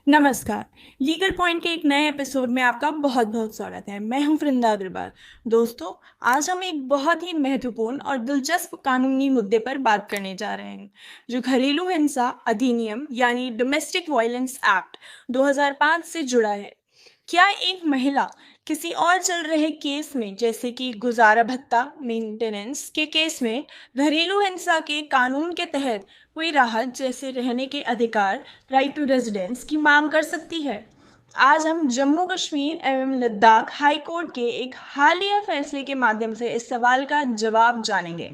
नमस्कार। Legal point के एक नए एपिसोड में आपका बहुत बहुत स्वागत है। मैं हूं वृंदा अग्रवाल। दोस्तों, आज हम एक बहुत ही महत्वपूर्ण और दिलचस्प कानूनी मुद्दे पर बात करने जा रहे हैं, जो घरेलू हिंसा अधिनियम यानी डोमेस्टिक वायलेंस एक्ट 2005 से जुड़ा है। क्या एक महिला किसी और चल रहे केस में, जैसे कि गुजारा भत्ता मेंटेनेंस के केस में, घरेलू हिंसा के कानून के तहत कोई राहत जैसे रहने के अधिकार, राइट टू रेजिडेंस की मांग कर सकती है? आज हम जम्मू कश्मीर एवं लद्दाख हाई कोर्ट के एक हालिया फैसले के माध्यम से इस सवाल का जवाब जानेंगे।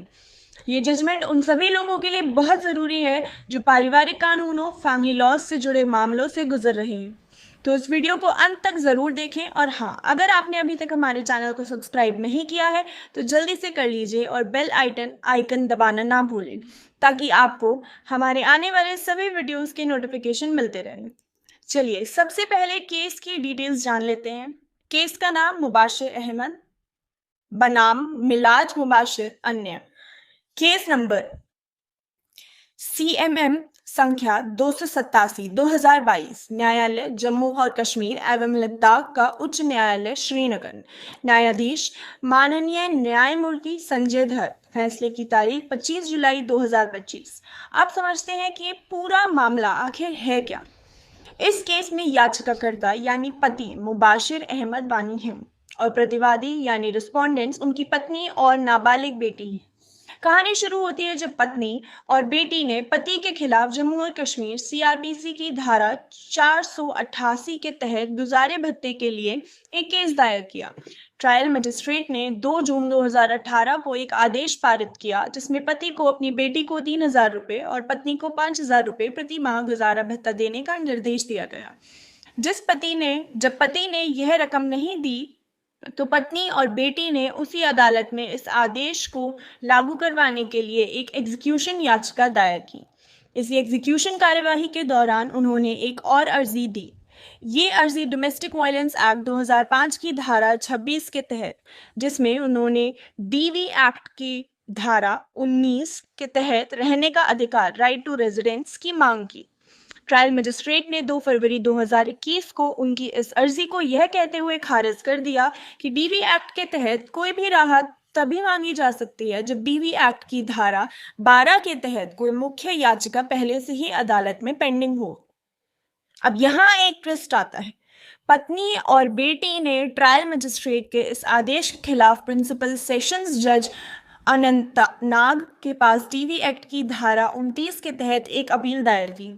ये जजमेंट उन सभी लोगों के लिए बहुत ज़रूरी है जो पारिवारिक कानूनों, फैमिली लॉज से जुड़े मामलों से गुजर रहे हैं। तो इस वीडियो को अंत तक ज़रूर देखें, और हाँ, अगर आपने अभी तक हमारे चैनल को सब्सक्राइब नहीं किया है तो जल्दी से कर लीजिए और बेल आइकन दबाना ना भूलें, ताकि आपको हमारे आने वाले सभी वीडियोस के नोटिफिकेशन मिलते रहें। चलिए, सबसे पहले केस की डिटेल्स जान लेते हैं। केस का नाम मुबाशिर अहमद बनाम मिलाज मुबाशिर अन्य। केस नंबर CMM संख्या 287 2022, न्यायालय जम्मू और कश्मीर एवं लद्दाख का उच्च न्यायालय श्रीनगर। न्यायाधीश माननीय न्यायमूर्ति संजय धर। फैसले की तारीख 25 जुलाई 2025। आप समझते हैं कि ये पूरा मामला आखिर है क्या? इस केस में याचिकाकर्ता यानी पति मुबाशिर अहमद बानी हैं और प्रतिवादी यानी रिस्पोंडेंट्स उनकी पत्नी और नाबालिग बेटी है। कहानी शुरू होती है जब पत्नी और बेटी ने पति के खिलाफ जम्मू और कश्मीर CRPC की धारा 488 के तहत गुजारे भत्ते के लिए एक केस दायर किया। ट्रायल मजिस्ट्रेट ने 2 जून 2018 को एक आदेश पारित किया, जिसमें पति को अपनी बेटी को 3,000 रुपये और पत्नी को 5,000 रुपये प्रति माह गुजारा भत्ता देने का निर्देश दिया गया। जब पति ने यह रकम नहीं दी, तो पत्नी और बेटी ने उसी अदालत में इस आदेश को लागू करवाने के लिए एक एग्जीक्यूशन याचिका दायर की। इस एग्जीक्यूशन कार्यवाही के दौरान उन्होंने एक और अर्जी दी। ये अर्जी डोमेस्टिक वायलेंस एक्ट 2005 की धारा 26 के तहत, जिसमें उन्होंने DV एक्ट की धारा 19 के तहत रहने का अधिकार, राइट टू रेजिडेंस की मांग की। ट्रायल मजिस्ट्रेट ने 2 फरवरी 2021 को उनकी इस अर्जी को यह कहते हुए खारिज कर दिया कि DV एक्ट के तहत कोई भी राहत तभी मांगी जा सकती है जब DV एक्ट की धारा 12 के तहत कोई मुख्य याचिका पहले से ही अदालत में पेंडिंग हो। अब यहाँ एक ट्विस्ट आता है। पत्नी और बेटी ने ट्रायल मजिस्ट्रेट के इस आदेश के खिलाफ प्रिंसिपल सेशंस जज अनंतनाग के पास DV एक्ट की धारा 29 के तहत एक अपील दायर की।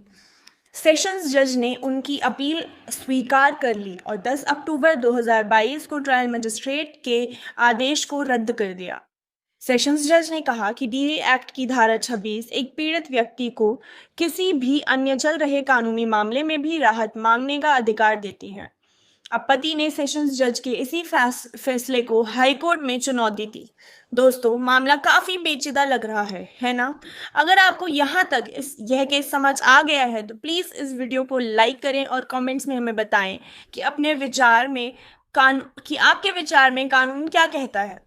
सेशंस जज ने उनकी अपील स्वीकार कर ली और 10 अक्टूबर 2022 को ट्रायल मजिस्ट्रेट के आदेश को रद्द कर दिया। सेशंस जज ने कहा कि DV एक्ट की धारा 26 एक पीड़ित व्यक्ति को किसी भी अन्य चल रहे कानूनी मामले में भी राहत मांगने का अधिकार देती है। अब पति ने सेशंस जज के इसी फैसले को हाई कोर्ट में चुनौती दी। दोस्तों, मामला काफी पेचीदा लग रहा है ना? अगर आपको यहाँ तक यह केस समझ आ गया है तो प्लीज इस वीडियो को लाइक करें और कमेंट्स में हमें बताएं कि आपके विचार में कानून क्या कहता है।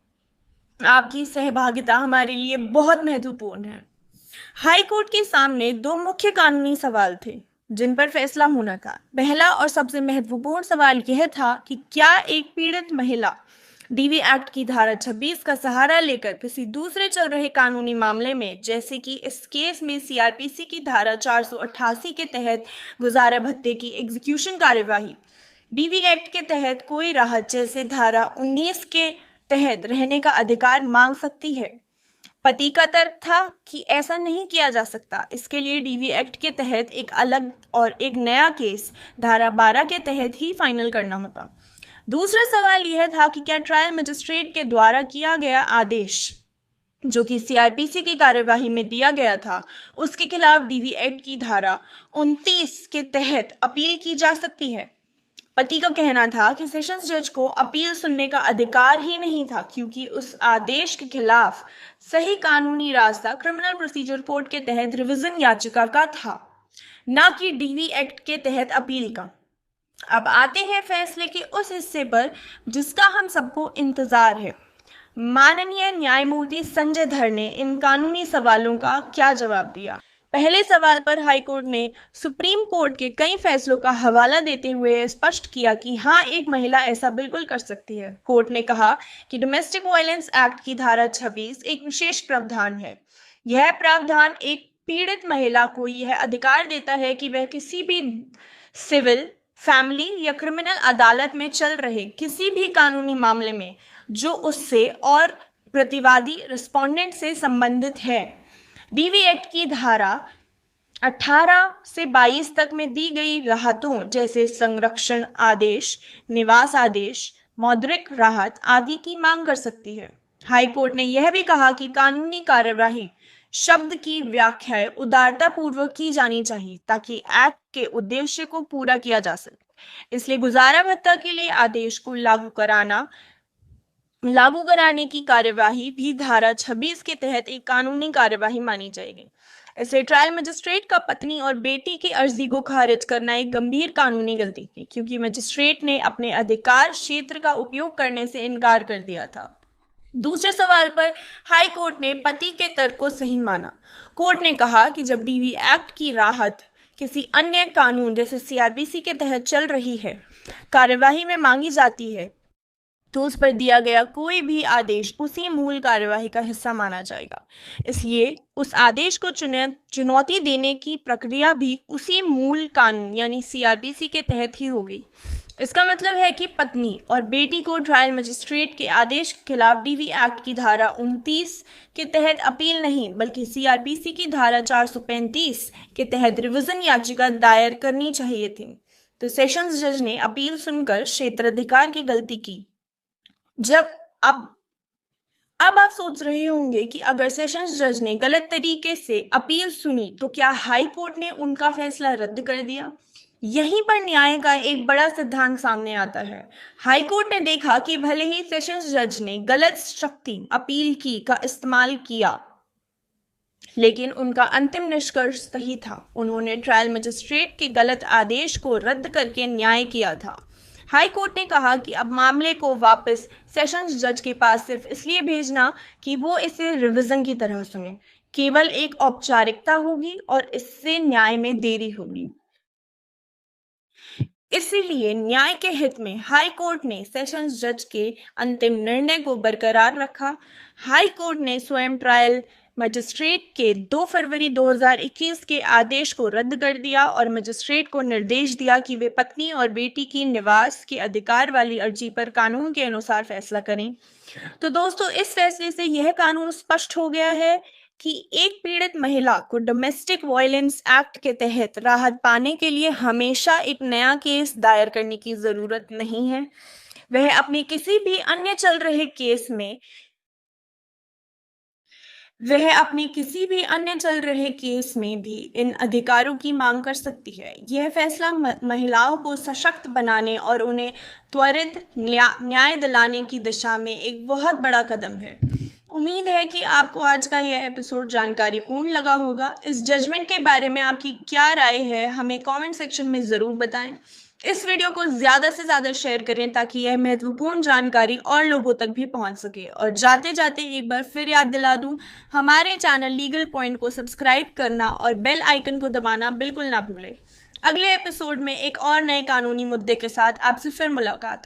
आपकी सहभागिता हमारे लिए बहुत महत्वपूर्ण है। हाई कोर्ट के सामने 2 मुख्य कानूनी सवाल थे जिन पर फैसला होना था। पहला और सबसे महत्वपूर्ण सवाल यह था कि क्या एक पीड़ित महिला DV एक्ट की धारा 26 का सहारा लेकर किसी दूसरे चल रहे कानूनी मामले में, जैसे कि इस केस में CRPC की धारा 488 के तहत गुजारा भत्ते की एग्जीक्यूशन कार्यवाही, DV एक्ट के तहत कोई राहत जैसे धारा 19 के तहत रहने का अधिकार मांग सकती है? पति का तर्क था कि ऐसा नहीं किया जा सकता। इसके लिए DV एक्ट के तहत एक अलग और एक नया केस धारा 12 के तहत ही फाइनल करना होता। दूसरा सवाल यह था कि क्या ट्रायल मजिस्ट्रेट के द्वारा किया गया आदेश, जो कि CRPC की कार्यवाही में दिया गया था, उसके खिलाफ DV एक्ट की धारा 29 के तहत अपील की जा सकती है। पति का कहना था कि सेशंस जज को अपील सुनने का अधिकार ही नहीं था, क्योंकि उस आदेश के खिलाफ सही कानूनी रास्ता क्रिमिनल प्रोसीजर कोड के तहत रिवीजन याचिका का था, न कि DV एक्ट के तहत अपील का। अब आते हैं फैसले के उस हिस्से पर जिसका हम सबको इंतजार है। माननीय न्यायमूर्ति संजय धर ने इन कानूनी सवालों का क्या जवाब दिया? पहले सवाल पर हाईकोर्ट ने सुप्रीम कोर्ट के कई फैसलों का हवाला देते हुए स्पष्ट किया कि हाँ, एक महिला ऐसा बिल्कुल कर सकती है। कोर्ट ने कहा कि डोमेस्टिक वायलेंस एक्ट की धारा 26 एक विशेष प्रावधान है। यह प्रावधान एक पीड़ित महिला को यह अधिकार देता है कि वह किसी भी सिविल, फैमिली या क्रिमिनल अदालत में चल रहे किसी भी कानूनी मामले में जो उससे और प्रतिवादी रिस्पोंडेंट से संबंधित है, डीवी एक्ट की धारा 18 से 22 तक में दी गई राहतों जैसे संरक्षण आदेश, निवास आदेश, मौद्रिक राहत आदि की मांग कर सकती है। हाई कोर्ट ने यह भी कहा कि कानूनी कार्यवाही शब्द की व्याख्या उदारता पूर्वक की जानी चाहिए ताकि एक्ट के उद्देश्य को पूरा किया जा सके। इसलिए गुजारा भत्ता के लिए आदेश को लागू कराने की कार्यवाही भी धारा 26 के तहत एक कानूनी कार्यवाही मानी जाएगी। इसलिए ट्रायल मजिस्ट्रेट का पत्नी और बेटी की अर्जी को खारिज करना एक गंभीर कानूनी गलती थी, क्योंकि मजिस्ट्रेट ने अपने अधिकार क्षेत्र का उपयोग करने से इनकार कर दिया था। दूसरे सवाल पर हाई कोर्ट ने पति के तर्क को सही माना। कोर्ट ने कहा कि जब डीवी एक्ट की राहत किसी अन्य कानून जैसे सीआरपीसी के तहत चल रही है, कार्यवाही में मांगी जाती है, तो उस पर दिया गया कोई भी आदेश उसी मूल कार्यवाही का हिस्सा माना जाएगा। इसलिए उस आदेश को चुनौती देने की प्रक्रिया भी उसी मूल कानून यानी सीआरपीसी के तहत ही होगी। इसका मतलब है कि पत्नी और बेटी को ट्रायल मजिस्ट्रेट के आदेश के खिलाफ डीवी एक्ट की धारा 29 के तहत अपील नहीं बल्कि सीआरपीसी की धारा 435 के तहत रिवीजन याचिका दायर करनी चाहिए थी। तो सेशंस जज ने अपील सुनकर क्षेत्राधिकार की गलती की। अब आप सोच रहे होंगे कि अगर सेशंस जज ने गलत तरीके से अपील सुनी तो क्या हाई कोर्ट ने उनका फैसला रद्द कर दिया? यहीं पर न्याय का एक बड़ा सिद्धांत सामने आता है। हाई कोर्ट ने देखा कि भले ही सेशंस जज ने गलत शक्ति अपील की का इस्तेमाल किया, लेकिन उनका अंतिम निष्कर्ष सही था। उन्होंने ट्रायल मजिस्ट्रेट के गलत आदेश को रद्द करके न्याय किया था। हाई कोर्ट ने कहा कि अब मामले को वापस सेशंस जज के पास सिर्फ इसलिए भेजना कि वो इसे रिवीजन की तरह सुने, केवल एक औपचारिकता होगी और इससे न्याय में देरी होगी। इसीलिए न्याय के हित में हाई कोर्ट ने सेशंस जज के अंतिम निर्णय को बरकरार रखा। हाई कोर्ट ने स्वयं ट्रायल मजिस्ट्रेट के 2 फरवरी 2021 के आदेश को रद्द कर दिया और मजिस्ट्रेट को निर्देश दिया कि वे पत्नी और बेटी की निवास के अधिकार वाली अर्जी पर कानून के अनुसार फैसला करें। तो दोस्तों, इस फैसले से यह कानून स्पष्ट हो गया है कि एक पीड़ित महिला को डोमेस्टिक वायलेंस एक्ट के तहत राहत पाने के लिए हमेशा एक नया केस दायर करने की जरूरत नहीं है। वह अपने किसी भी अन्य चल रहे केस में भी इन अधिकारों की मांग कर सकती है। यह फैसला महिलाओं को सशक्त बनाने और उन्हें त्वरित न्याय दिलाने की दिशा में एक बहुत बड़ा कदम है। उम्मीद है कि आपको आज का यह एपिसोड जानकारीपूर्ण लगा होगा। इस जजमेंट के बारे में आपकी क्या राय है, हमें कमेंट सेक्शन में ज़रूर बताएं। इस वीडियो को ज़्यादा से ज़्यादा शेयर करें ताकि यह महत्वपूर्ण जानकारी और लोगों तक भी पहुंच सके। और जाते जाते एक बार फिर याद दिला दूं, हमारे चैनल लीगल पॉइंट को सब्सक्राइब करना और बेल आइकन को दबाना बिल्कुल ना भूलें। अगले एपिसोड में एक और नए कानूनी मुद्दे के साथ आपसे फिर मुलाकात।